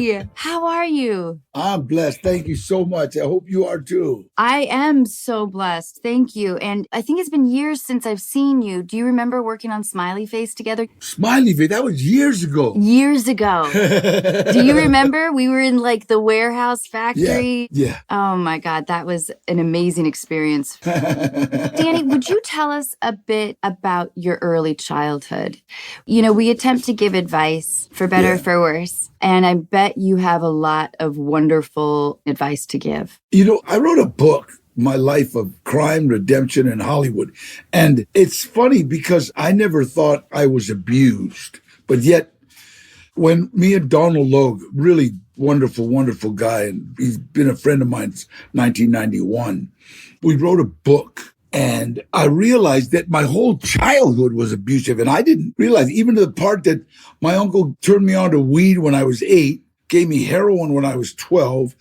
Danny, how are you? I'm blessed. Thank you so much. I hope you are too. I am so blessed. Thank you. And I think it's been years since I've seen you. Do you remember working on Smiley Face together? Smiley Face, that was years ago. Years ago. Do you remember? We were in like the warehouse factory. Yeah. Oh my God, that was an amazing experience. Danny, would you tell us a bit about your early childhood? You know, we attempt to give advice for better or for worse. And I bet you have a lot of wonderful advice to give. You know, I wrote a book, My Life of Crime, Redemption in Hollywood. And it's funny because I never thought I was abused. But yet, when me and Donald Logue, really wonderful, wonderful guy, and he's been a friend of mine since 1991, we wrote a book. And I realized that my whole childhood was abusive. And I didn't realize, even to the part that my uncle turned me on to weed when I was 8, gave me heroin when I was 12.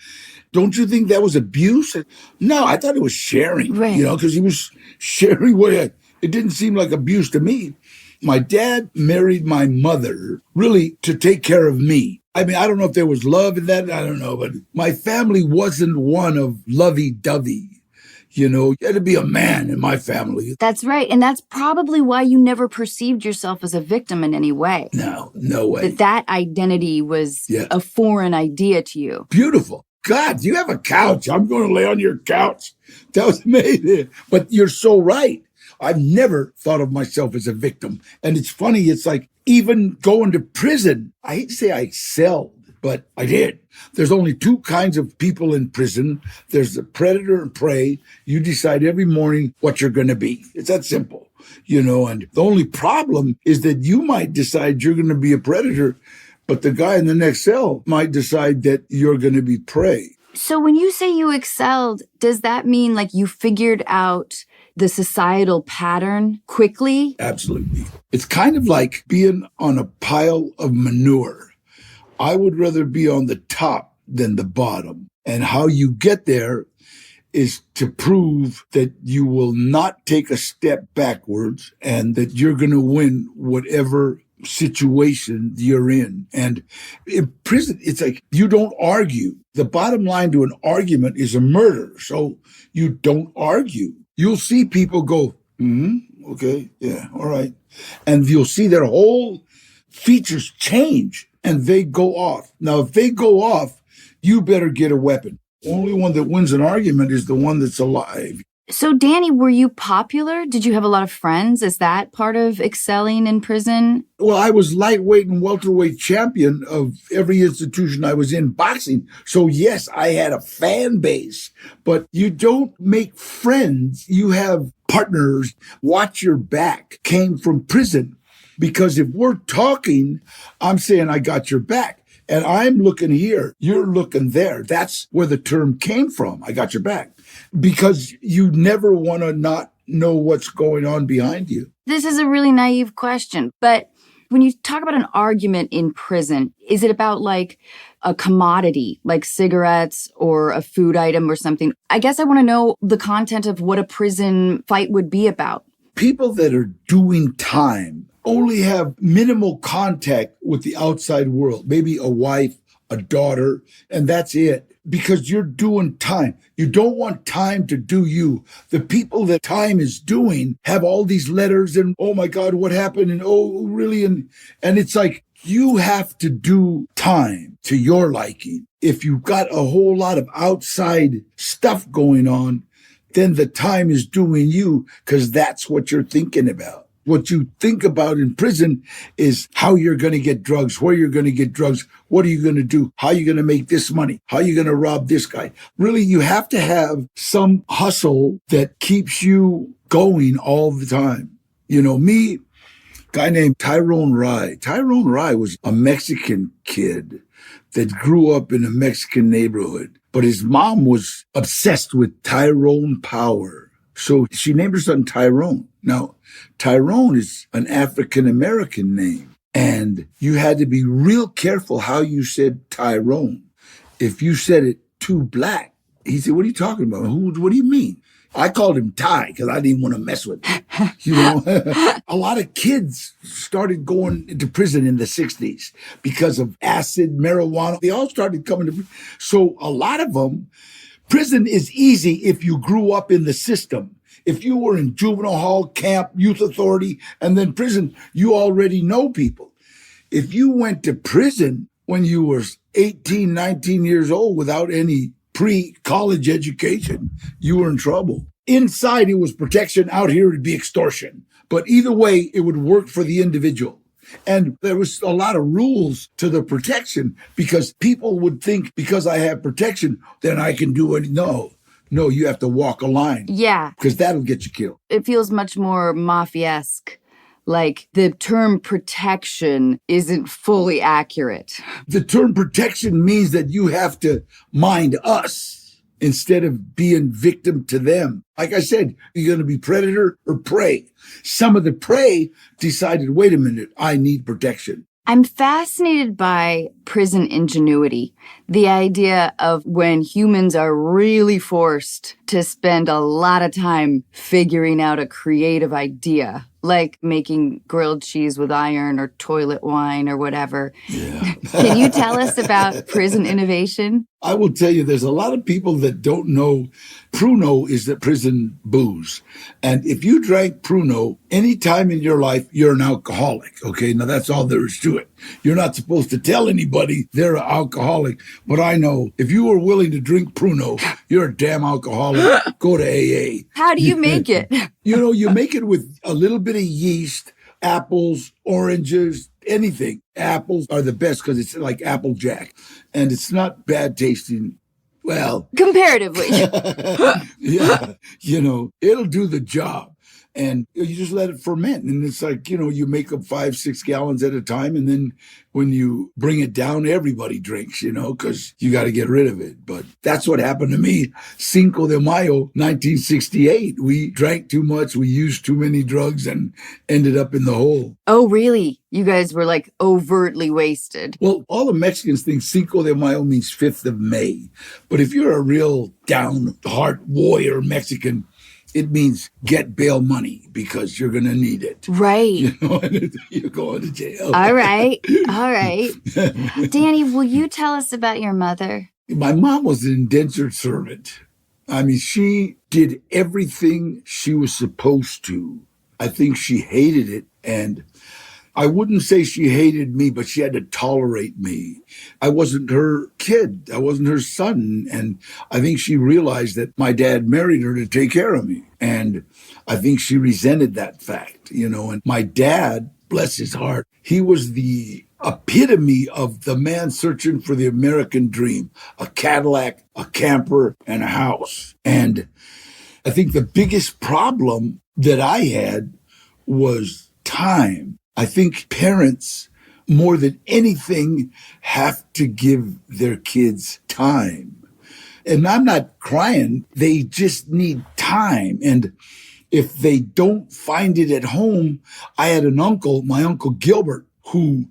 Don't you think that was abuse? No, I thought it was sharing, right. You know, because he was sharing what it didn't seem like abuse to me. My dad married my mother really to take care of me. I mean, I don't know if there was love in that. I don't know. But my family wasn't one of lovey-dovey. You know, you had to be a man in my family. That's right. And that's probably why you never perceived yourself as a victim in any way. No way. That identity was a foreign idea to you. Beautiful. God, you have a couch. I'm going to lay on your couch. That was amazing. But you're so right. I've never thought of myself as a victim. And it's funny. It's like even going to prison, I hate to say I excelled, but I did. There's only 2 kinds of people in prison. There's the predator and prey. You decide every morning what you're going to be. It's that simple, you know, and the only problem is that you might decide you're going to be a predator, but the guy in the next cell might decide that you're going to be prey. So when you say you excelled, does that mean like you figured out the societal pattern quickly? Absolutely. It's kind of like being on a pile of manure. I would rather be on the top than the bottom. And how you get there is to prove that you will not take a step backwards and that you're going to win whatever situation you're in. And in prison, it's like you don't argue. The bottom line to an argument is a murder. So you don't argue. You'll see people go, okay, yeah, all right. And you'll see their whole features change. And they go off. Now, if they go off, you better get a weapon. The only one that wins an argument is the one that's alive. So, Danny, were you popular? Did you have a lot of friends? Is that part of excelling in prison? Well, I was lightweight and welterweight champion of every institution I was in boxing. So, yes, I had a fan base. But you don't make friends. You have partners. Watch your back came from prison. Because if we're talking, I'm saying I got your back. And I'm looking here, you're looking there. That's where the term came from. I got your back. Because you never want to not know what's going on behind you. This is a really naive question, but when you talk about an argument in prison, is it about like a commodity, like cigarettes or a food item or something? I guess I want to know the content of what a prison fight would be about. People that are doing time only have minimal contact with the outside world, maybe a wife, a daughter, and that's it. Because you're doing time. You don't want time to do you. The people that time is doing have all these letters and, oh my God, what happened? And oh, really? And it's like, you have to do time to your liking. If you've got a whole lot of outside stuff going on, then the time is doing you because that's what you're thinking about. What you think about in prison is how you're going to get drugs, where you're going to get drugs, what are you going to do, how are you going to make this money, how are you going to rob this guy. Really, you have to have some hustle that keeps you going all the time. You know, me, guy named Tyrone Rye. Tyrone Rye was a Mexican kid that grew up in a Mexican neighborhood, but his mom was obsessed with Tyrone power. So she named her son Tyrone. Now, Tyrone is an African-American name, and you had to be real careful how you said Tyrone. If you said it too black, He said, what are you talking about? What do you mean? I called him Ty because I didn't want to mess with him. You know, a lot of kids started going into prison in the 60s because of acid, marijuana. They all started coming to prison. So a lot of them, prison is easy if you grew up in the system. If you were in juvenile hall, camp, youth authority, and then prison, you already know people. If you went to prison when you were 18, 19 years old without any pre-college education, you were in trouble. Inside, it was protection. Out here, it'd be extortion. But either way, it would work for the individual. And there was a lot of rules to the protection because people would think because I have protection, then I can do it. No, you have to walk a line. Yeah. Because that'll get you killed. It feels much more mafia-esque. Like the term protection isn't fully accurate. The term protection means that you have to mind us instead of being victim to them. Like I said, you're going to be predator or prey. Some of the prey decided, wait a minute, I need protection. I'm fascinated by prison ingenuity, the idea of when humans are really forced to spend a lot of time figuring out a creative idea, like making grilled cheese with iron or toilet wine or whatever. Yeah. Can you tell us about prison innovation? I will tell you, there's a lot of people that don't know Pruno is the prison booze. And if you drank Pruno any time in your life, you're an alcoholic. Okay, now that's all there is to it. You're not supposed to tell anybody they're an alcoholic. But I know if you were willing to drink Pruno, you're a damn alcoholic. Go to AA. How do you make it? You know, you make it with a little bit of yeast, apples, oranges, anything. Apples are the best because it's like Applejack. And it's not bad tasting. Well, comparatively. Yeah, you know, it'll do the job. And you just let it ferment. And it's like, you know, you make up 5-6 gallons at a time. And then when you bring it down, everybody drinks, you know, because you got to get rid of it. But that's what happened to me. Cinco de Mayo, 1968. We drank too much. We used too many drugs and ended up in the hole. Oh, really? You guys were like overtly wasted. Well, all the Mexicans think Cinco de Mayo means 5th of May. But if you're a real down-heart warrior Mexican, it means get bail money because you're going to need it. Right. You know, you're going to jail. All right. All right. Danny, will you tell us about your mother? My mom was an indentured servant. I mean, she did everything she was supposed to. I think she hated it. And I wouldn't say she hated me, but she had to tolerate me. I wasn't her kid. I wasn't her son. And I think she realized that my dad married her to take care of me. And I think she resented that fact, you know. And my dad, bless his heart, he was the epitome of the man searching for the American dream, a Cadillac, a camper, and a house. And I think the biggest problem that I had was time. I think parents, more than anything, have to give their kids time. And I'm not crying. They just need time. And if they don't find it at home, I had an uncle, my Uncle Gilbert, who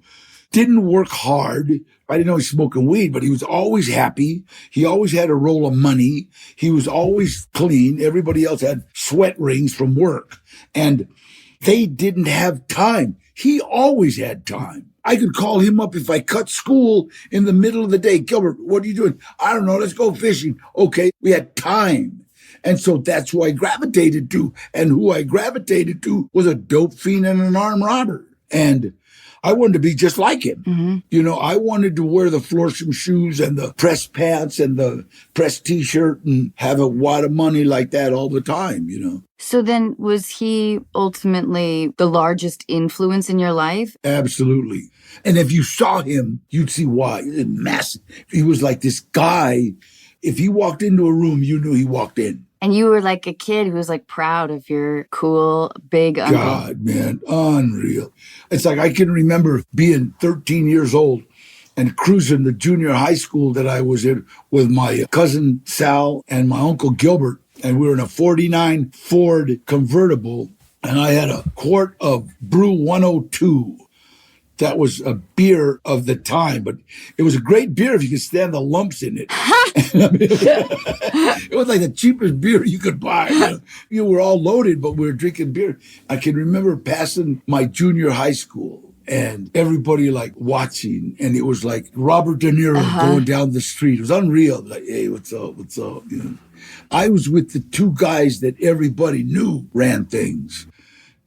didn't work hard. I didn't know he was smoking weed, but he was always happy. He always had a roll of money. He was always clean. Everybody else had sweat rings from work. And they didn't have time. He always had time. I could call him up if I cut school in the middle of the day. Gilbert, what are you doing? I don't know. Let's go fishing. Okay. We had time. And so that's who I gravitated to. And who I gravitated to was a dope fiend and an armed robber. And I wanted to be just like him. Mm-hmm. You know, I wanted to wear the Florsheim shoes and the pressed pants and the pressed T-shirt and have a wad of money like that all the time, you know. So then was he ultimately the largest influence in your life? Absolutely. And if you saw him, you'd see why. He was massive. He was like this guy. If he walked into a room, you knew he walked in. And you were like a kid who was like proud of your cool, big uncle. God, man, unreal. It's like I can remember being 13 years old and cruising the junior high school that I was in with my cousin Sal and my Uncle Gilbert. And we were in a 49 Ford convertible. And I had a quart of Brew 102. That was a beer of the time, but it was a great beer if you could stand the lumps in it. I mean, it was like the cheapest beer you could buy. You were all loaded, but we were drinking beer. I can remember passing my junior high school and everybody like watching. And it was like Robert De Niro going down the street. It was unreal. Like, hey, what's up? What's up? You know, I was with the two guys that everybody knew ran things.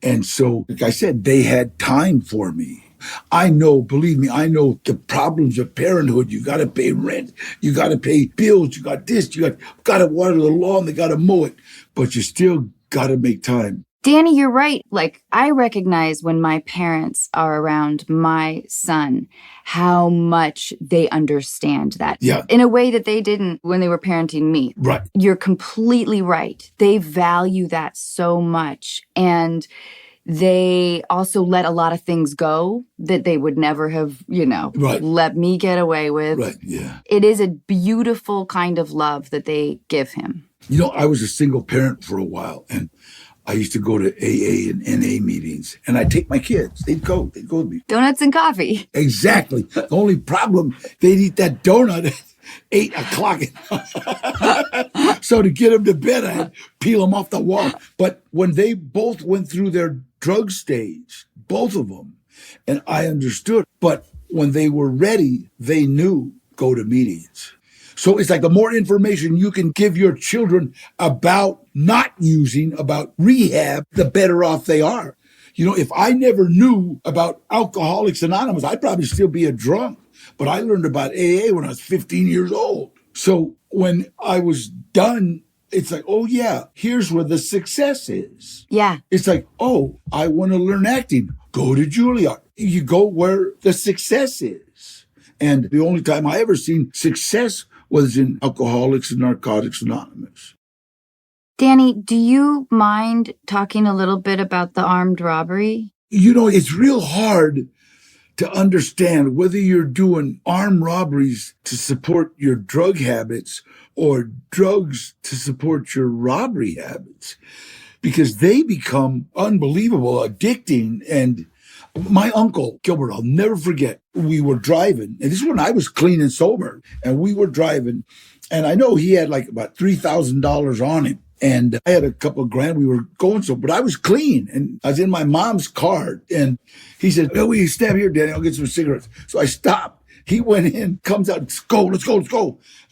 And so, like I said, they had time for me. I know, believe me, I know the problems of parenthood. You got to pay rent. You got to pay bills. You got this. You got to water the lawn. They got to mow it. But you still got to make time. Danny, you're right. Like, I recognize when my parents are around my son, how much they understand that. Yeah. In a way that they didn't when they were parenting me. Right. You're completely right. They value that so much. And they also let a lot of things go that they would never have, let me get away with. Right, yeah. It is a beautiful kind of love that they give him. I was a single parent for a while, and I used to go to AA and NA meetings, and I'd take my kids. They'd go with me. Donuts and coffee. Exactly. The only problem, they'd eat that donut at 8 o'clock. So to get them to bed, I had to peel them off the wall. But when they both went through their drug stage, both of them, and I understood. But when they were ready, they knew, go to meetings. So it's like the more information you can give your children about not using, about rehab, the better off they are. If I never knew about Alcoholics Anonymous, I'd probably still be a drunk. But I learned about AA when I was 15 years old. So when I was done, it's like, oh yeah, here's where the success is. Yeah. It's like, oh, I want to learn acting. Go to Juilliard. You go where the success is. And the only time I ever seen success was in Alcoholics and Narcotics Anonymous. Danny, do you mind talking a little bit about the armed robbery? It's real hard to understand whether you're doing armed robberies to support your drug habits or drugs to support your robbery habits, because they become unbelievable, addicting. And my uncle, Gilbert, I'll never forget, we were driving, and this is when I was clean and sober, and we were driving, and I know he had like about $3,000 on him. And I had a couple of grand. We were going but I was clean. And I was in my mom's car. And he said, "Oh, will you stand here, Danny? I'll get some cigarettes." So I stopped. He went in, comes out, let's go. And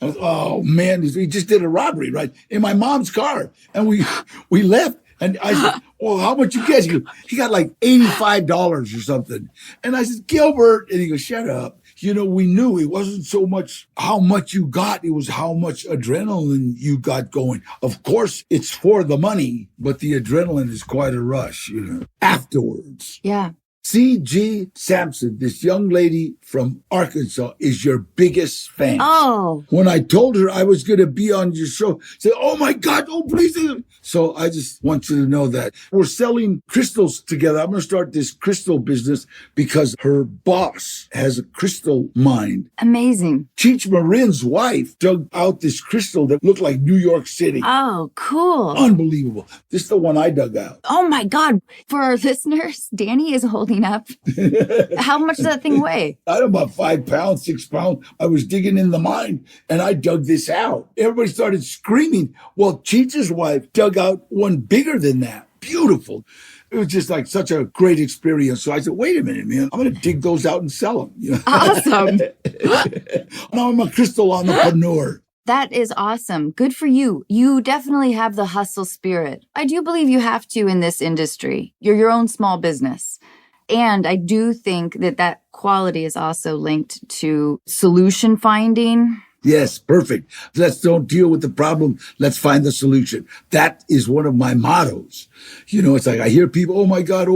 I was, oh, man, he just did a robbery, right? In my mom's car. And we left. And I said, "Well, how much you get?" He got like $85 or something. And I said, "Gilbert." And he goes, "Shut up." We knew it wasn't so much how much you got, it was how much adrenaline you got going. Of course, it's for the money, but the adrenaline is quite a rush, afterwards. Yeah. C.G. Sampson, this young lady from Arkansas, is your biggest fan. Oh. When I told her I was going to be on your show, she said, "Oh my God, oh please." So I just want you to know that we're selling crystals together. I'm going to start this crystal business because her boss has a crystal mine. Amazing. Cheech Marin's wife dug out this crystal that looked like New York City. Oh, cool. Unbelievable. This is the one I dug out. Oh my God. For our listeners, Danny is holding up. How much does that thing weigh? I don't know, about 5 pounds, 6 pounds. I was digging in the mine and I dug this out. Everybody started screaming. Well, Cheech's wife dug out one bigger than that. Beautiful. It was just like such a great experience. So I said, wait a minute, man. I'm going to dig those out and sell them. Awesome. Now I'm a crystal entrepreneur. That is awesome. Good for you. You definitely have the hustle spirit. I do believe you have to in this industry. You're your own small business. And I do think that quality is also linked to solution finding. Yes, perfect. Let's don't deal with the problem. Let's find the solution. That is one of my mottos. It's like I hear people, oh my God.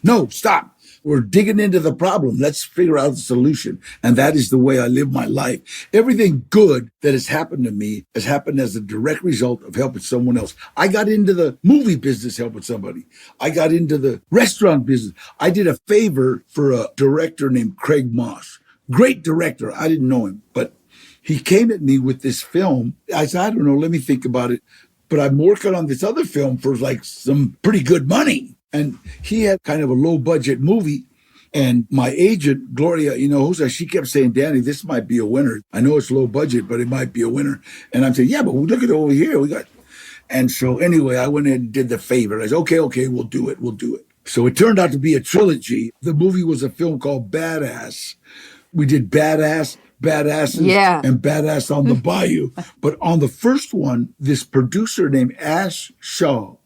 No, stop. We're digging into the problem. Let's figure out the solution. And that is the way I live my life. Everything good that has happened to me has happened as a direct result of helping someone else. I got into the movie business helping somebody. I got into the restaurant business. I did a favor for a director named Craig Moss. Great director. I didn't know him, but he came at me with this film. I said, I don't know, let me think about it. But I'm working on this other film for like some pretty good money. And he had kind of a low budget movie. And my agent, Gloria, she kept saying, Danny, this might be a winner. I know it's low budget, but it might be a winner. And I'm saying, yeah, but look at it over here. And so anyway, I went in and did the favor. I said, okay, we'll do it. So it turned out to be a trilogy. The movie was a film called Badass. We did Badass, Badasses, and Badass on the Bayou. But on the first one, this producer named Ash Shaw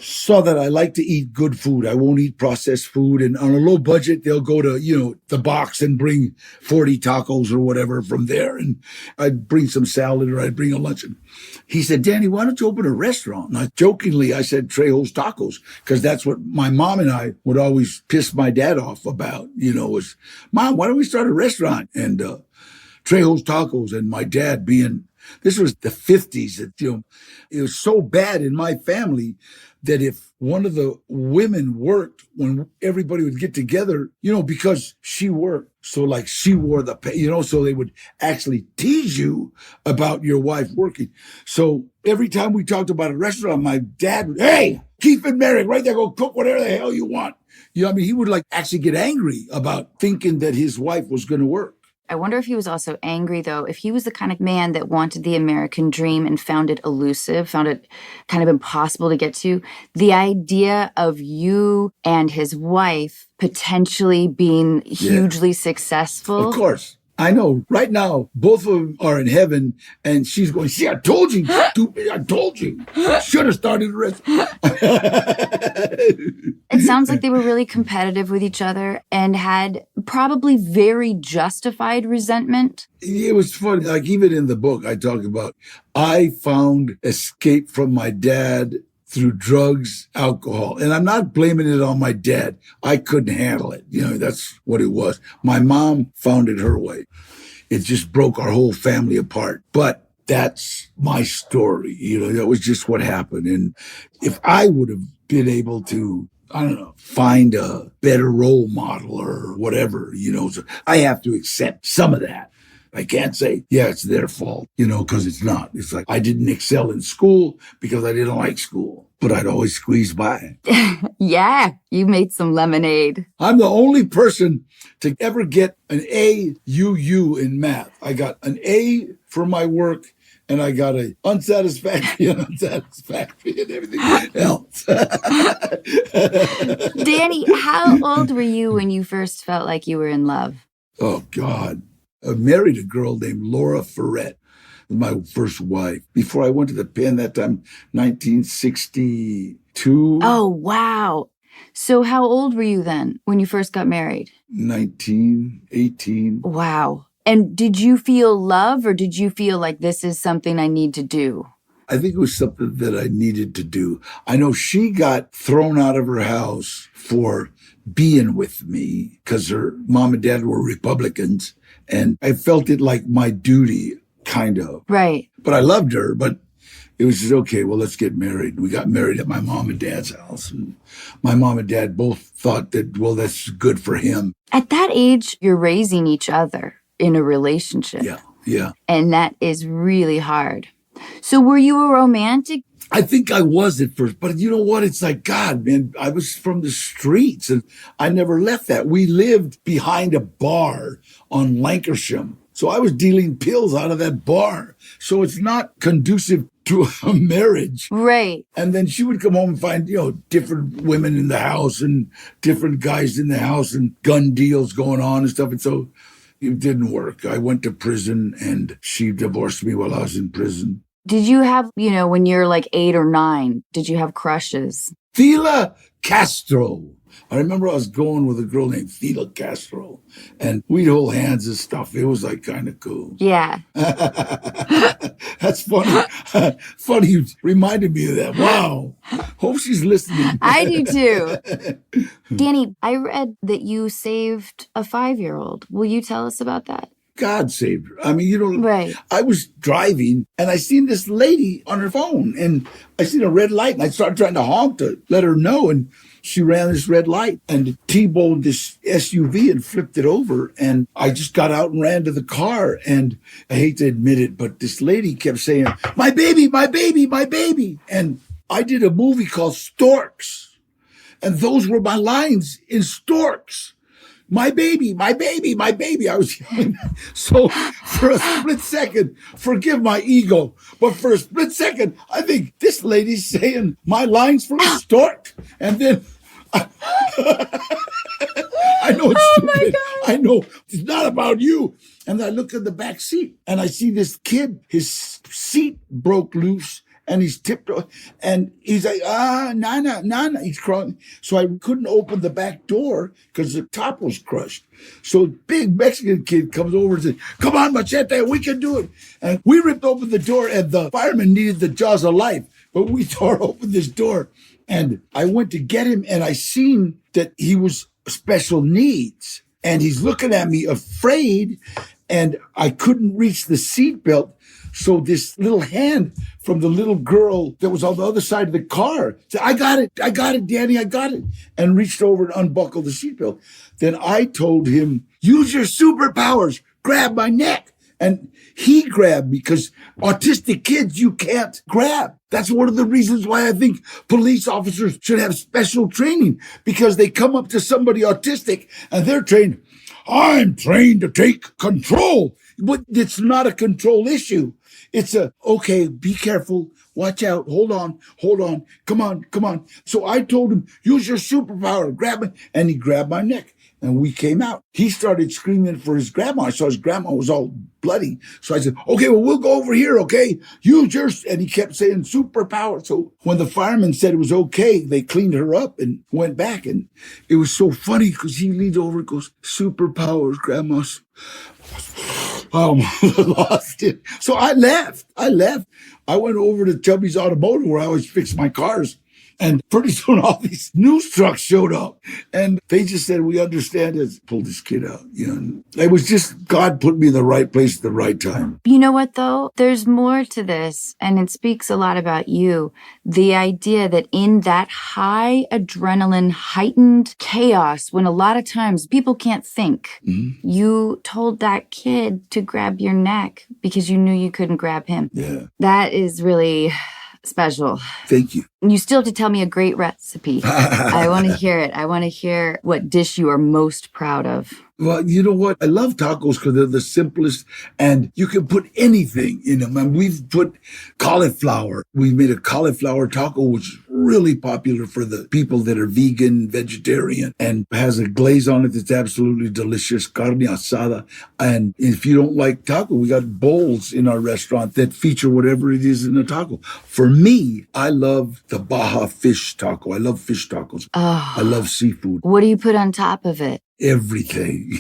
saw that I like to eat good food. I won't eat processed food. And on a low budget, they'll go to, the box and bring 40 tacos or whatever from there. And I'd bring some salad or I'd bring a lunch. And he said, Danny, why don't you open a restaurant? And jokingly, I said Trejos Tacos, because that's what my mom and I would always piss my dad off about, was, Mom, why don't we start a restaurant? And Trejos Tacos, and my dad this was the 50s. It was so bad in my family that if one of the women worked when everybody would get together, because she worked. So like she wore the pay, so they would actually tease you about your wife working. So every time we talked about a restaurant, my dad would, hey, Keith and Merrick, right there, go cook whatever the hell you want. He would actually get angry about thinking that his wife was going to work. I wonder if he was also angry, though, if he was the kind of man that wanted the American dream and found it elusive, found it kind of impossible to get to. The idea of you and his wife potentially being hugely successful. Of course. I know. Right now, both of them are in heaven, and she's going, see, I told you, stupid. I told you. Should have started the rest. It sounds like they were really competitive with each other and had probably very justified resentment. It was funny. Like, even in the book, I talk about, I found escape from my dad through drugs, alcohol. And I'm not blaming it on my dad. I couldn't handle it. That's what it was. My mom found it her way. It just broke our whole family apart. But that's my story. That was just what happened. And if I would have been able to, I don't know, find a better role model or whatever, so I have to accept some of that. I can't say, yeah, it's their fault, because it's not. It's like I didn't excel in school because I didn't like school, but I'd always squeeze by. Yeah, you made some lemonade. I'm the only person to ever get an AUU in math. I got an A for my work, and I got a unsatisfactory and everything else. Danny, how old were you when you first felt like you were in love? Oh, God. I married a girl named Laura Ferret, my first wife. Before I went to the pen that time, 1962. Oh, wow. So how old were you then when you first got married? 19, 18. Wow. And did you feel love, or did you feel like this is something I need to do? I think it was something that I needed to do. I know she got thrown out of her house for being with me because her mom and dad were Republicans. And I felt it like my duty, kind of. Right. But I loved her, but it was just, okay, well, let's get married. We got married at my mom and dad's house. And my mom and dad both thought that, well, that's good for him. At that age, you're raising each other in a relationship. Yeah. And that is really hard. So were you a romantic? I think I was at first, but you know what? It's like, God, man, I was from the streets and I never left that. We lived behind a bar on Lancashire. So I was dealing pills out of that bar. So it's not conducive to a marriage. Right. And then she would come home and find, different women in the house and different guys in the house and gun deals going on and stuff. And so it didn't work. I went to prison and she divorced me while I was in prison. Did you have, when you're like 8 or 9, did you have crushes? Fidel Castro. I remember I was going with a girl named Fidel Castro, and we'd hold hands and stuff. It was like kind of cool. Yeah. That's funny. Funny you reminded me of that. Wow. Hope she's listening. I do too. Danny, I read that you saved a 5-year-old. Will you tell us about that? God saved her. I mean, right. I was driving and I seen this lady on her phone and I seen a red light and I started trying to honk to let her know. And she ran this red light and T-boned this SUV and flipped it over. And I just got out and ran to the car. And I hate to admit it, but this lady kept saying, my baby, my baby, my baby. And I did a movie called Storks. And those were my lines in Storks. my baby, my baby, my baby. I was yelling. So for a split second, forgive my ego, but for a split second, I think this lady's saying my lines from Stork. And then I know it's stupid. I know it's not about you. And I look at the back seat and I see this kid, his seat broke loose and he's tipped and he's like, Nana, he's crying. So I couldn't open the back door because the top was crushed. So a big Mexican kid comes over and says, come on, Machete, we can do it. And we ripped open the door and the fireman needed the jaws of life, but we tore open this door. And I went to get him and I seen that he was special needs. And he's looking at me afraid and I couldn't reach the seatbelt. So this little hand from the little girl that was on the other side of the car said, I got it, Danny, I got it. And reached over and unbuckled the seatbelt. Then I told him, use your superpowers, grab my neck. And he grabbed me because autistic kids, you can't grab. That's one of the reasons why I think police officers should have special training because they come up to somebody autistic and they're trained. I'm trained to take control, but it's not a control issue. It's okay, be careful, watch out, hold on, come on. So I told him, use your superpower, grab me. And he grabbed my neck. And we came out. He started screaming for his grandma. I saw his grandma was all bloody. So I said, okay, well, we'll go over here, okay? Use yours. And he kept saying superpower. So when the fireman said it was okay, they cleaned her up and went back. And it was so funny because he leans over and goes, superpowers, grandma. Lost it. So I left. I went over to Chubby's Automotive where I always fix my cars. And pretty soon all these news trucks showed up and they just said, we understand it. Pull this kid out. It was just God put me in the right place at the right time. You know what, though? There's more to this, and it speaks a lot about you. The idea that in that high adrenaline, heightened chaos, when a lot of times people can't think, you told that kid to grab your neck because you knew you couldn't grab him. Yeah. That is really special. Thank you. You still have to tell me a great recipe. I want to hear it. I want to hear what dish you are most proud of. Well, you know what? I love tacos because they're the simplest and you can put anything in them. And we've put cauliflower. We made a cauliflower taco, which is really popular for the people that are vegan, vegetarian, and has a glaze on it that's absolutely delicious, carne asada. And if you don't like taco, we got bowls in our restaurant that feature whatever it is in a taco. For me, I love the Baja fish taco. I love fish tacos. Oh, I love seafood. what do you put on top of it? Everything.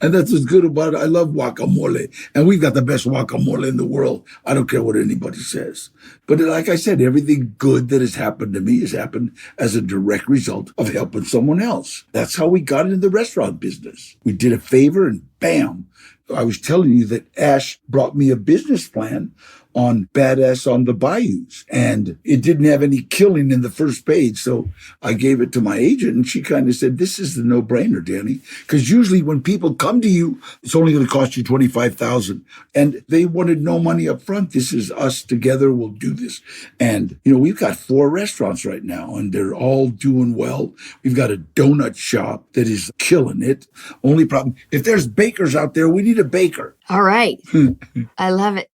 And that's what's good about it. I love guacamole. And we've got the best guacamole in the world. I don't care what anybody says. But like I said, everything good that has happened to me has happened as a direct result of helping someone else. That's how we got into the restaurant business. We did a favor and bam. I was telling you that Ash brought me a business plan on Badass on the Bayous. And it didn't have any killing in the first page. So I gave it to my agent and she kind of said, this is the no-brainer, Danny. Because usually when people come to you, it's only going to cost you $25,000. And they wanted no money up front. This is us together. We'll do this. And, we've got 4 restaurants right now and they're all doing well. We've got a donut shop that is killing it. Only problem, if there's bakers out there, we need a baker. All right. I love it.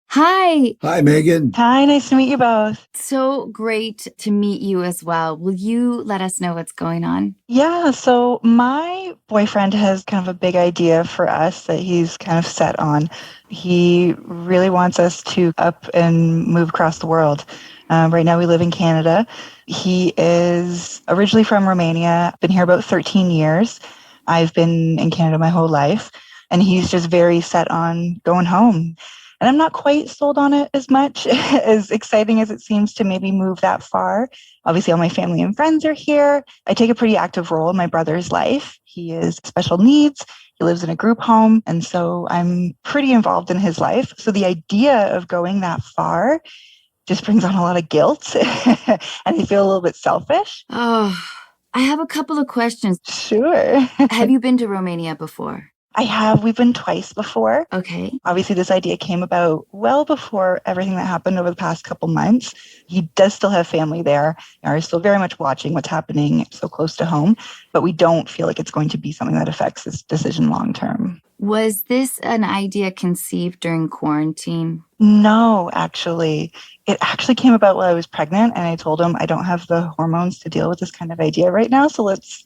Hi. Hi, Meagan. Hi, nice to meet you both. So great to meet you as well. Will you let us know what's going on? Yeah, so my boyfriend has kind of a big idea for us that he's kind of set on. He really wants us to up and move across the world. Right now we live in Canada. He is originally from Romania, been here about 13 years. I've been in Canada my whole life, and he's just very set on going home. And I'm not quite sold on it as much, as exciting as it seems to maybe move that far. Obviously, all my family and friends are here. I take a pretty active role in my brother's life. He is special needs. He lives in a group home. And so I'm pretty involved in his life. So the idea of going that far just brings on a lot of guilt. And I feel a little bit selfish. Oh, I have a couple of questions. Sure. Have you been to Romania before? I have. We've been twice before. Okay. Obviously, this idea came about well before everything that happened over the past couple months. He does still have family there. Are still very much watching what's happening so close to home, but we don't feel like it's going to be something that affects this decision long term. Was this an idea conceived during quarantine? No, actually. It actually came about while I was pregnant, and I told him I don't have the hormones to deal with this kind of idea right now, so let's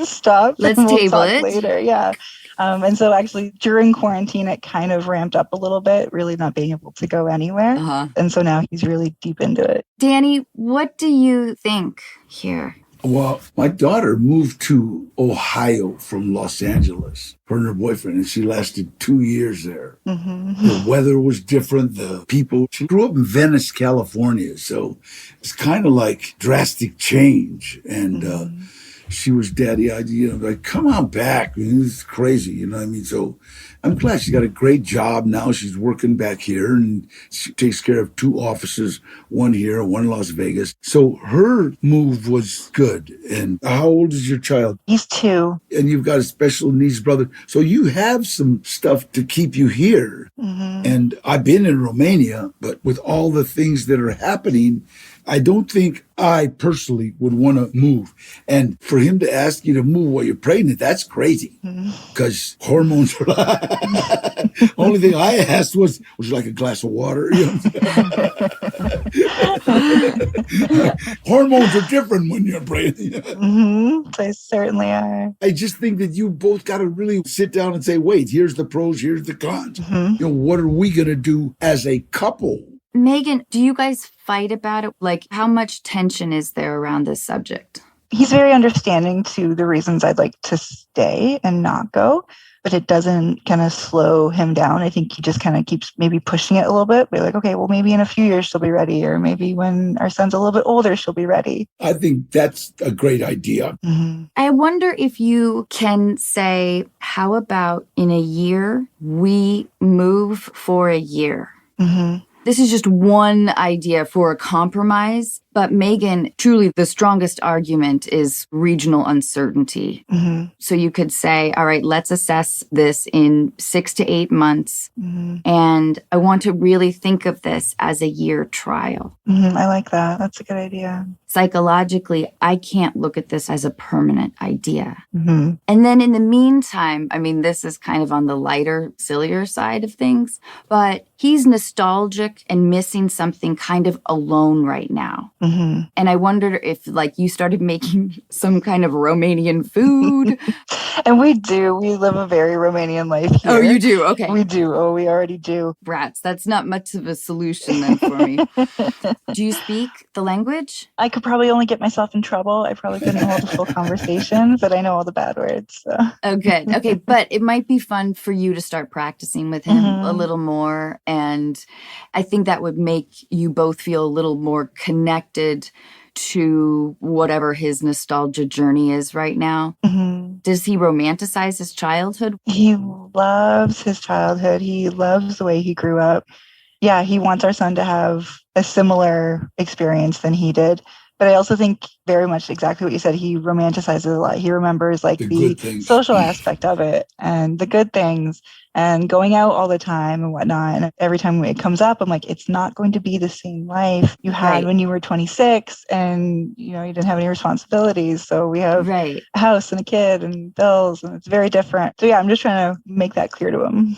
stop. Let's and we'll table talk it. later. Yeah. And so actually during quarantine, it kind of ramped up a little bit, really not being able to go anywhere. And so now he's really deep into it. Danny, what do you think here? Well, my daughter moved to Ohio from Los Angeles, her and her boyfriend, and she lasted 2 years there. The weather was different. The people, she grew up in Venice, California. So it's kind of like drastic change. And she was daddy idea, like, come on back. I mean, this is crazy, you know what I mean? So I'm glad she got a great job now. She's working back here and she takes care of 2 offices, one here, one in Las Vegas. So her move was good. And how old is your child? He's 2. And you've got a special needs brother. So you have some stuff to keep you here. And I've been in Romania, but with all the things that are happening, I don't think I personally would want to move. And for him to ask you to move while you're pregnant, that's crazy. Because hormones are only thing I asked was, would you like a glass of water? You know hormones are different when you're pregnant. They certainly are. I just think that you both got to really sit down and say, wait, here's the pros, here's the cons. You know, what are we going to do as a couple? Meagan, do you guys fight about it? Like, how much tension is there around this subject? He's very understanding to the reasons I'd like to stay and not go, but it doesn't kind of slow him down. I think he just kind of keeps maybe pushing it a little bit. Be like, okay, well, maybe in a few years she'll be ready, or maybe when our son's a little bit older, she'll be ready. I think that's a great idea. I wonder if you can say, how about in a year, we move for a year? This is just one idea for a compromise. But Meagan, truly the strongest argument is regional uncertainty. So you could say, all right, let's assess this in 6 to 8 months. And I want to really think of this as a year trial. I like that. That's a good idea. Psychologically, I can't look at this as a permanent idea. And then in the meantime, I mean, this is kind of on the lighter, sillier side of things, but he's nostalgic and missing something kind of alone right now. And I wondered if, like, you started making some kind of Romanian food. And we do. We live a very Romanian life here. Oh, you do? Okay. We do. Oh, we already do. Rats. That's not much of a solution then for me. Do you speak the language? I could probably only get myself in trouble. I probably couldn't hold a full conversation, but I know all the bad words. So. Oh, good. Okay. But it might be fun for you to start practicing with him a little more. And I think that would make you both feel a little more connected to whatever his nostalgia journey is right now. Does he romanticize his childhood? He loves his childhood. He loves the way he grew up. Yeah, he wants our son to have a similar experience than he did. But I also think very much exactly what you said. He romanticizes a lot. He remembers like the social aspect of it and the good things and going out all the time and whatnot. And every time it comes up, I'm like, it's not going to be the same life you had when you were 26 and, you know, you didn't have any responsibilities. So we have a house and a kid and bills, and it's very different. So yeah, I'm just trying to make that clear to him.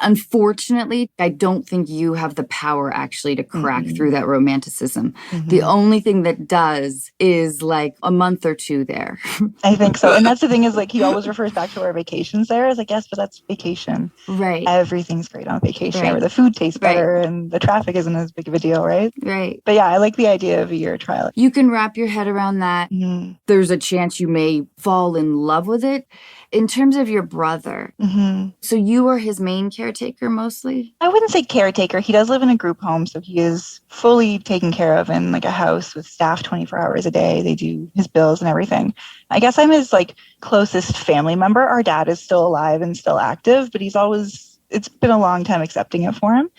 Unfortunately, I don't think you have the power actually to crack through that romanticism. The only thing that does is like a month or two there. I think so. And that's the thing is like he always refers back to our vacations there. It's like, yes, but that's vacation. Right. Everything's great on vacation where the food tastes better and the traffic isn't as big of a deal, right? Right. But yeah, I like the idea of a year trial. You can wrap your head around that. There's a chance you may fall in love with it. In terms of your brother, so you are his main caretaker mostly? I wouldn't say caretaker. He does live in a group home, so he is fully taken care of in like a house with staff 24 hours a day. They do his bills and everything. I guess I'm his like closest family member. Our dad is still alive and still active, but it's been a long time accepting it for him.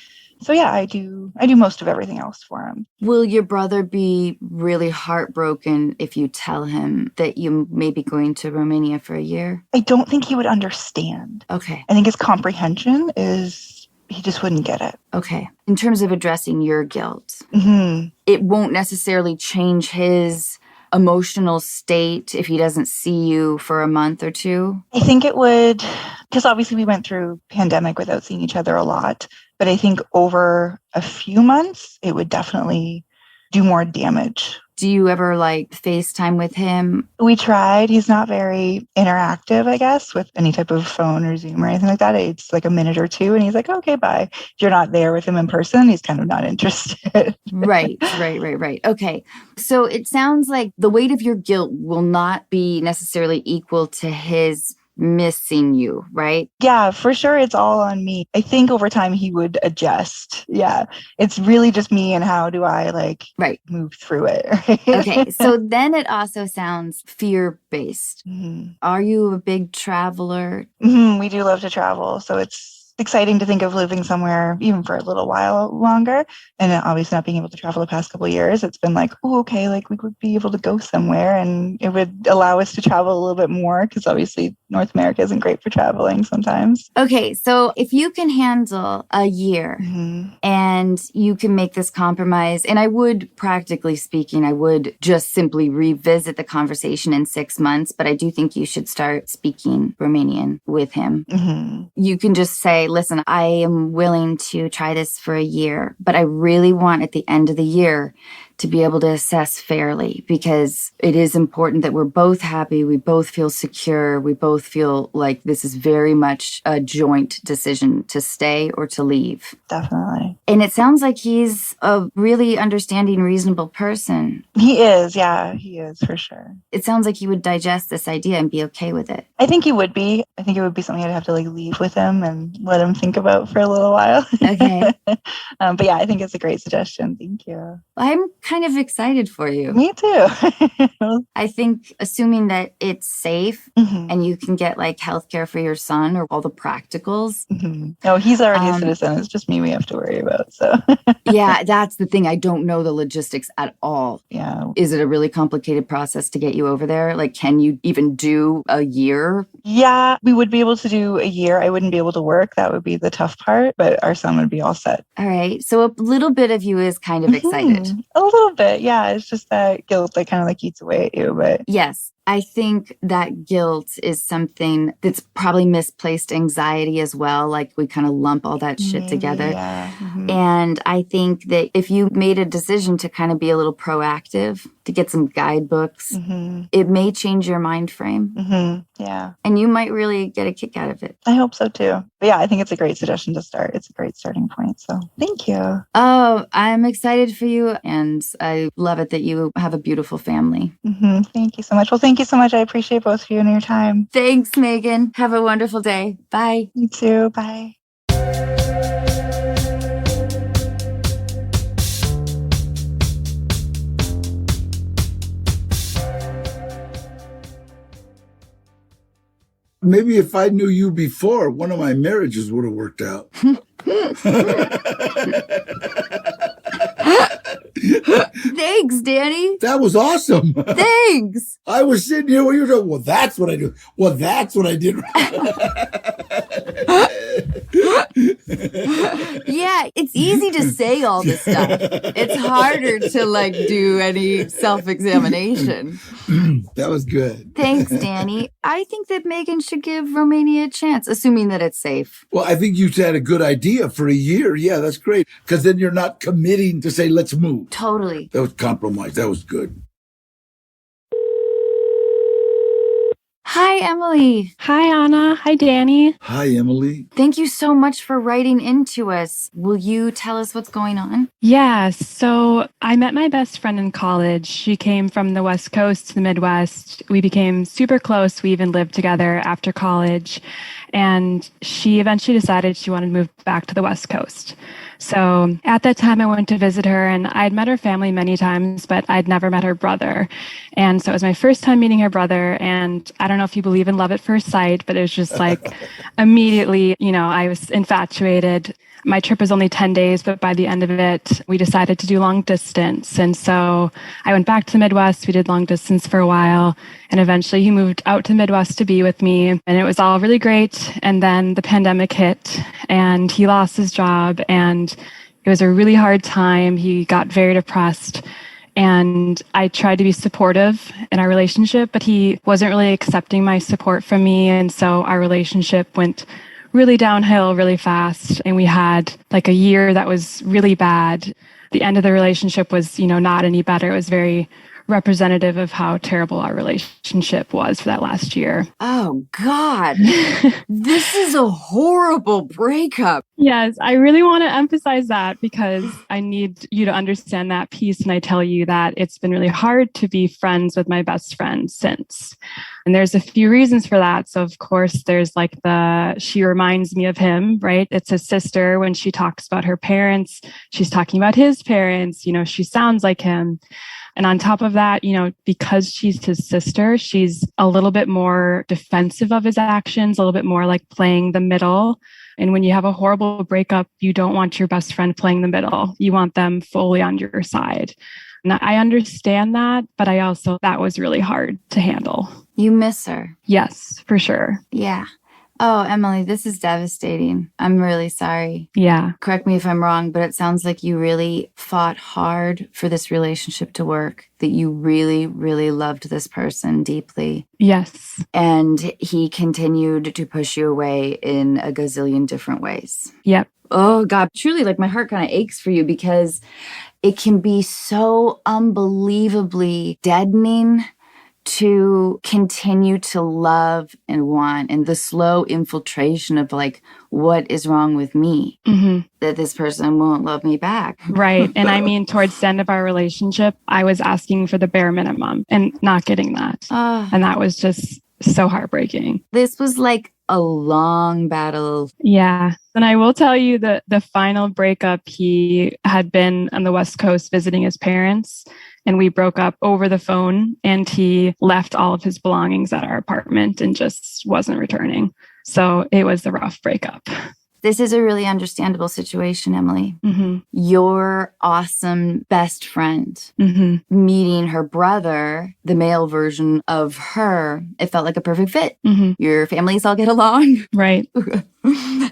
So yeah, I do most of everything else for him. Will your brother be really heartbroken if you tell him that you may be going to Romania for a year? I don't think he would understand. Okay. I think his comprehension is he just wouldn't get it. Okay. In terms of addressing your guilt, Mm-hmm. it won't necessarily change his emotional state if he doesn't see you for a month or two? I think it would, because obviously we went through pandemic without seeing each other a lot, but I think over a few months, it would definitely do more damage. Do you ever like FaceTime with him? We tried. He's not very interactive, I guess, with any type of phone or Zoom or anything like that. It's like a minute or two, and he's like, okay, bye. If you're not there with him in person, he's kind of not interested. Right. Okay. So it sounds like the weight of your guilt will not be necessarily equal to his missing you, right? Yeah, for sure. It's all on me. I think over time he would adjust. Yeah. It's really just me and how do I move through it. Right? Okay. So then it also sounds fear-based. Mm-hmm. Are you a big traveler? Mm-hmm. We do love to travel. So it's exciting to think of living somewhere even for a little while longer. And obviously not being able to travel the past couple of years, it's been like, oh, okay, like we would be able to go somewhere and it would allow us to travel a little bit more because obviously North America isn't great for traveling sometimes. Okay, so if you can handle a year and you can make this compromise, and I would, practically speaking, I would just simply revisit the conversation in 6 months, but I do think you should start speaking Romanian with him. You can just say, listen, I am willing to try this for a year, but I really want at the end of the year to be able to assess fairly, because it is important that we're both happy, we both feel secure, we both feel like this is very much a joint decision to stay or to leave. Definitely. And it sounds like he's a really understanding, reasonable person. He is, yeah, he is for sure. It sounds like he would digest this idea and be okay with it. I think he would be. I think it would be something I'd have to leave with him and let him think about for a little while. Okay. But yeah, I think it's a great suggestion. Thank you. I'm kind of excited for you. Me too. I think assuming that it's safe and you can get healthcare for your son or all the practicals. No, he's already a citizen. It's just me we have to worry about. So yeah, that's the thing. I don't know the logistics at all. Yeah. Is it a really complicated process to get you over there? Can you even do a year? Yeah, we would be able to do a year. I wouldn't be able to work. That would be the tough part, but our son would be all set. All right. So a little bit of you is kind of excited. A little bit. Yeah. It's just that guilt that kind of eats away at you. But yes. I think that guilt is something that's probably misplaced anxiety as well. We kind of lump all that shit together. Yeah. And I think that if you made a decision to kind of be a little proactive, to get some guidebooks, it may change your mind frame. Yeah. And you might really get a kick out of it. I hope so too. But yeah, I think it's a great suggestion to start. It's a great starting point. So thank you. Oh, I'm excited for you. And I love it that you have a beautiful family. Thank you so much. Well, thank you so much. I appreciate both of you and your time. Thanks, Meagan. Have a wonderful day. Bye. You too. Bye. Maybe if I knew you before, one of my marriages would have worked out. Thanks, Danny. That was awesome. Thanks. I was sitting here when you were talking, well, that's what I do. Well, that's what I did. Yeah, it's easy to say all this stuff. It's harder to do any self-examination. That was good. Thanks, Danny. I think that Meagan should give Romania a chance, assuming that it's safe. Well, I think you had a good idea for a year. Yeah, that's great. Because then you're not committing to say, let's move. Totally. That was compromise. That was good. Hi, Emily. Hi, Anna. Hi, Danny. Hi, Emily. Thank you so much for writing into us. Will you tell us what's going on? Yeah, so I met my best friend in college. She came from the West Coast to the Midwest. We became super close. We even lived together after college. And she eventually decided she wanted to move back to the West Coast. So at that time, I went to visit her, and I'd met her family many times, but I'd never met her brother. And so it was my first time meeting her brother. And I don't know if you believe in love at first sight, but it was just like immediately, I was infatuated. My trip was only 10 days, but by the end of it, we decided to do long distance. And so I went back to the Midwest. We did long distance for a while. And eventually he moved out to the Midwest to be with me. And it was all really great. And then the pandemic hit and he lost his job. And it was a really hard time. He got very depressed. And I tried to be supportive in our relationship, but he wasn't really accepting my support from me. And so our relationship went really downhill really fast. And we had like a year that was really bad. The end of the relationship was, not any better. It was very representative of how terrible our relationship was for that last year. Oh, God. This is a horrible breakup. Yes, I really want to emphasize that because I need you to understand that piece. And I tell you that it's been really hard to be friends with my best friend since. And there's a few reasons for that. So, of course, there's like she reminds me of him, right? It's his sister. When she talks about her parents, she's talking about his parents. She sounds like him. And on top of that, because she's his sister, she's a little bit more defensive of his actions, a little bit more like playing the middle. And when you have a horrible breakup, you don't want your best friend playing the middle. You want them fully on your side. And I understand that, but that was really hard to handle. You miss her. Yes, for sure. Yeah. Oh, Emily, this is devastating. I'm really sorry. Yeah. Correct me if I'm wrong, but it sounds like you really fought hard for this relationship to work, that you really, really loved this person deeply. Yes. And he continued to push you away in a gazillion different ways. Yep. Oh, God, truly, like my heart kind of aches for you because it can be so unbelievably deadening to continue to love and want, and the slow infiltration of like, what is wrong with me? Mm-hmm. That this person won't love me back. Right. And I mean, towards the end of our relationship, I was asking for the bare minimum and not getting that. And that was just so heartbreaking. This was like a long battle. Yeah. And I will tell you that the final breakup, he had been on the West Coast visiting his parents. And we broke up over the phone and he left all of his belongings at our apartment and just wasn't returning. So it was a rough breakup. This is a really understandable situation, Emily. Mm-hmm. Your awesome best friend meeting her brother, the male version of her, it felt like a perfect fit. Mm-hmm. Your families all get along. Right.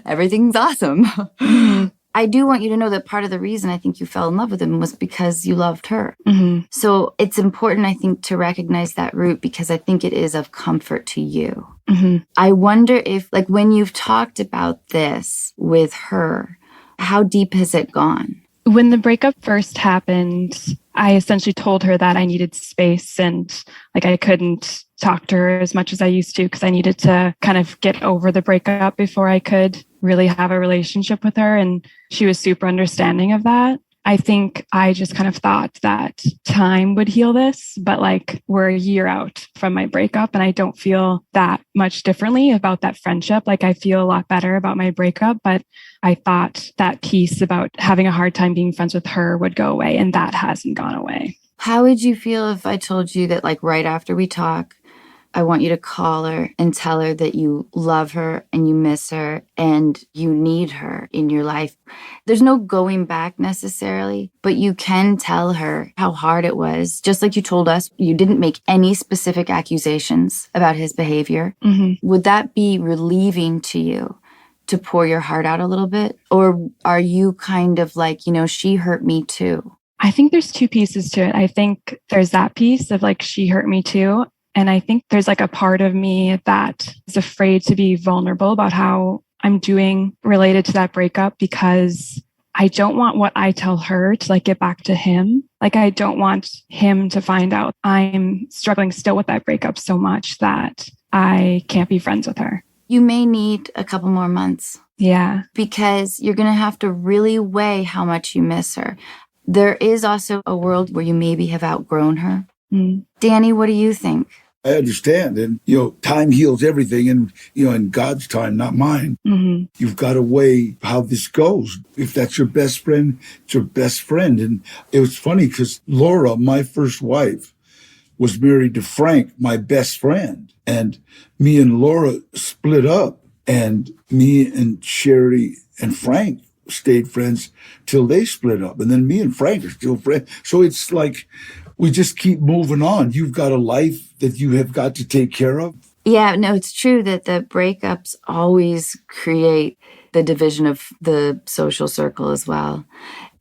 Everything's awesome. Mm-hmm. I do want you to know that part of the reason I think you fell in love with him was because you loved her. Mm-hmm. So it's important, I think, to recognize that root because I think it is of comfort to you. Mm-hmm. I wonder if, like, when you've talked about this with her, how deep has it gone? When the breakup first happened, I essentially told her that I needed space and like I couldn't talk to her as much as I used to because I needed to kind of get over the breakup before I could really have a relationship with her. And she was super understanding of that. I think I just kind of thought that time would heal this, but like we're a year out from my breakup and I don't feel that much differently about that friendship. Like I feel a lot better about my breakup, but I thought that piece about having a hard time being friends with her would go away and that hasn't gone away. How would you feel if I told you that like right after we talk, I want you to call her and tell her that you love her and you miss her and you need her in your life. There's no going back necessarily, but you can tell her how hard it was. Just like you told us, you didn't make any specific accusations about his behavior. Mm-hmm. Would that be relieving to you to pour your heart out a little bit? Or are you kind of like, she hurt me too? I think there's two pieces to it. I think there's that piece of like, she hurt me too. And I think there's like a part of me that is afraid to be vulnerable about how I'm doing related to that breakup because I don't want what I tell her to like get back to him. Like I don't want him to find out I'm struggling still with that breakup so much that I can't be friends with her. You may need a couple more months. Yeah. Because you're going to have to really weigh how much you miss her. There is also a world where you maybe have outgrown her. Mm. Danny, what do you think? I understand. And, time heals everything. And, in God's time, not mine. Mm-hmm. You've got to weigh how this goes. If that's your best friend, it's your best friend. And it was funny because Laura, my first wife, was married to Frank, my best friend. And me and Laura split up. And me and Sherry and Frank stayed friends till they split up. And then me and Frank are still friends. So it's like we just keep moving on. You've got a life that you have got to take care of. Yeah, no, it's true that the breakups always create the division of the social circle as well.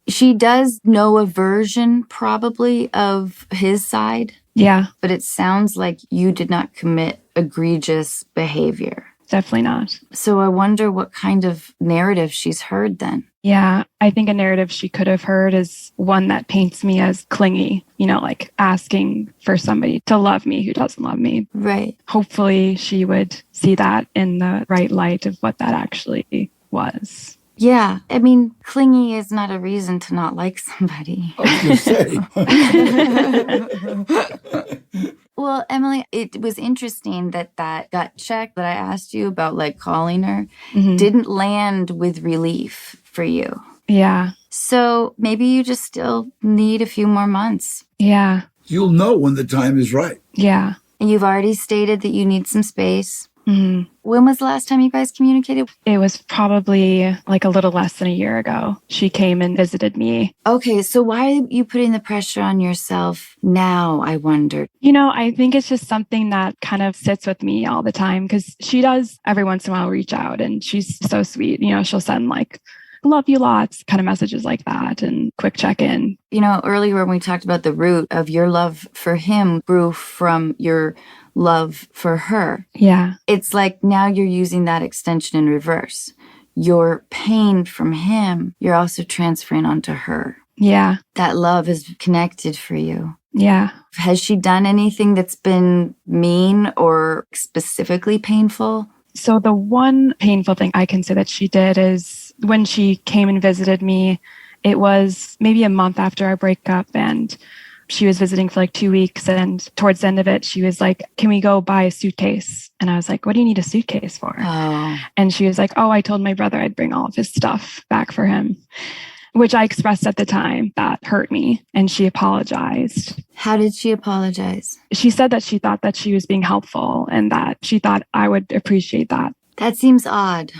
She does know a version probably of his side. Yeah. But it sounds like you did not commit egregious behavior. Definitely not. So I wonder what kind of narrative she's heard then. Yeah, I think a narrative she could have heard is one that paints me as clingy, like asking for somebody to love me who doesn't love me. Right. Hopefully she would see that in the right light of what that actually was. Yeah, I mean, clingy is not a reason to not like somebody. I was going to say. Well, Emily, it was interesting that gut check that I asked you about, like calling her, didn't land with relief for you. Yeah. So maybe you just still need a few more months. Yeah. You'll know when the time is right. Yeah. And you've already stated that you need some space. Mm-hmm. When was the last time you guys communicated? It was probably like a little less than a year ago. She came and visited me. Okay, so why are you putting the pressure on yourself now, I wonder? I think it's just something that kind of sits with me all the time because she does every once in a while reach out and she's so sweet. She'll send like, love you lots kind of messages like that and quick check-in. Earlier when we talked about the root of your love for him grew from your love for her. Yeah. It's like now you're using that extension in reverse. Your pain from him, you're also transferring onto her. Yeah. That love is connected for you. Yeah. Has she done anything that's been mean or specifically painful? So the one painful thing I can say that she did is when she came and visited me, it was maybe a month after our breakup and she was visiting for like 2 weeks. And towards the end of it, she was like, can we go buy a suitcase? And I was like, what do you need a suitcase for? Oh. And she was like, I told my brother I'd bring all of his stuff back for him, which I expressed at the time that hurt me. And she apologized. How did she apologize? She said that she thought that she was being helpful and that she thought I would appreciate that. That seems odd.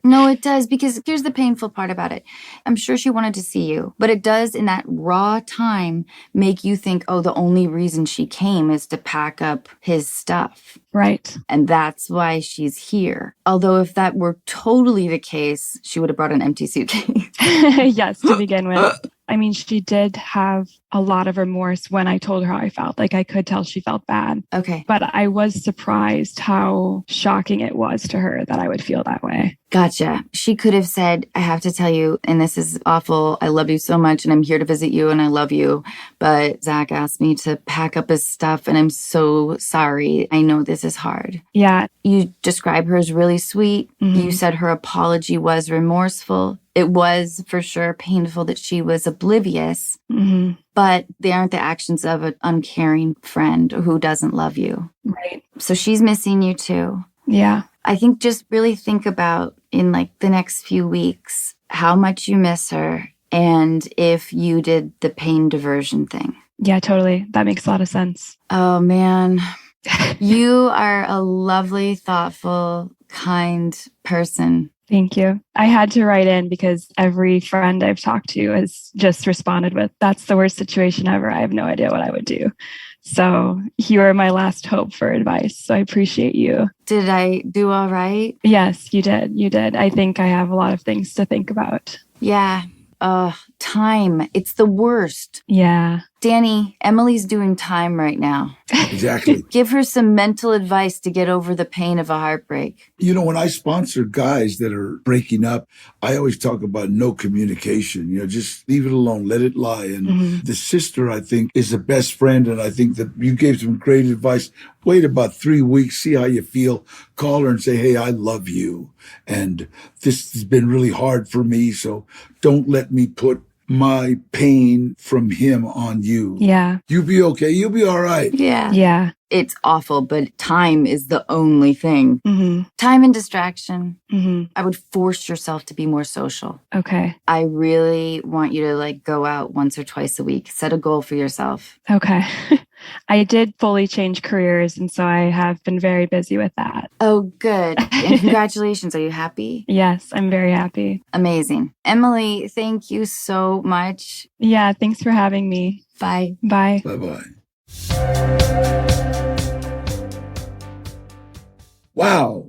No, it does, because here's the painful part about it. I'm sure she wanted to see you, but it does in that raw time make you think, the only reason she came is to pack up his stuff. Right. And that's why she's here. Although if that were totally the case, she would have brought an empty suitcase. Yes, to begin with. I mean, she did have a lot of remorse when I told her how I felt. Like I could tell she felt bad. Okay. But I was surprised how shocking it was to her that I would feel that way. Gotcha. She could have said, I have to tell you, and this is awful. I love you so much and I'm here to visit you and I love you. But Zach asked me to pack up his stuff and I'm so sorry. I know this is hard. Yeah. You describe her as really sweet. Mm-hmm. You said her apology was remorseful. It was for sure painful that she was oblivious, Mm-hmm. but they aren't the actions of an uncaring friend who doesn't love you. Right. So she's missing you too. Yeah. I think just really think about in like the next few weeks how much you miss her and if you did the pain diversion thing. Yeah, totally. That makes a lot of sense. Oh, man. You are a lovely, thoughtful, kind person. Thank you. I had to write in because every friend I've talked to has just responded with, that's the worst situation ever. I have no idea what I would do. So you are my last hope for advice. So I appreciate you. Did I do all right? Yes, you did. You did. I think I have a lot of things to think about. Yeah. Time. It's the worst. Yeah. Danny, Emily's doing time right now. Exactly. Give her some mental advice to get over the pain of a heartbreak. When I sponsor guys that are breaking up, I always talk about no communication. Just leave it alone, let it lie. And the sister, I think, is the best friend. And I think that you gave some great advice. Wait about 3 weeks, see how you feel. Call her and say, hey, I love you. And this has been really hard for me. So don't let me put my pain from him on you. Yeah. You be okay. You'll be all right. Yeah. Yeah. It's awful, but time is the only thing. Mm-hmm. Time and distraction. Mm-hmm. I would force yourself to be more social. Okay. I really want you to like go out once or twice a week. Set a goal for yourself. Okay. I did fully change careers, and so I have been very busy with that. Oh, good. And congratulations. Are you happy? Yes, I'm very happy. Amazing. Emily, thank you so much. Yeah, thanks for having me. Bye. Bye. Bye-bye. Wow.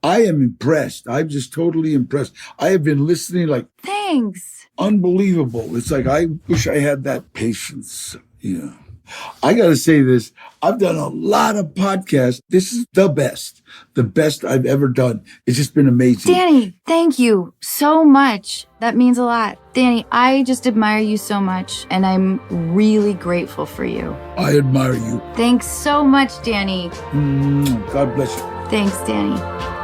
I am impressed. I'm just totally impressed. I have been listening like Thanks. unbelievable. It's like I wish I had that patience. Yeah. I got to say this. I've done a lot of podcasts. This is the best I've ever done. It's just been amazing. Danny, thank you so much. That means a lot. Danny, I just admire you so much, and I'm really grateful for you. I admire you. Thanks so much, Danny. God bless you. Thanks, Danny.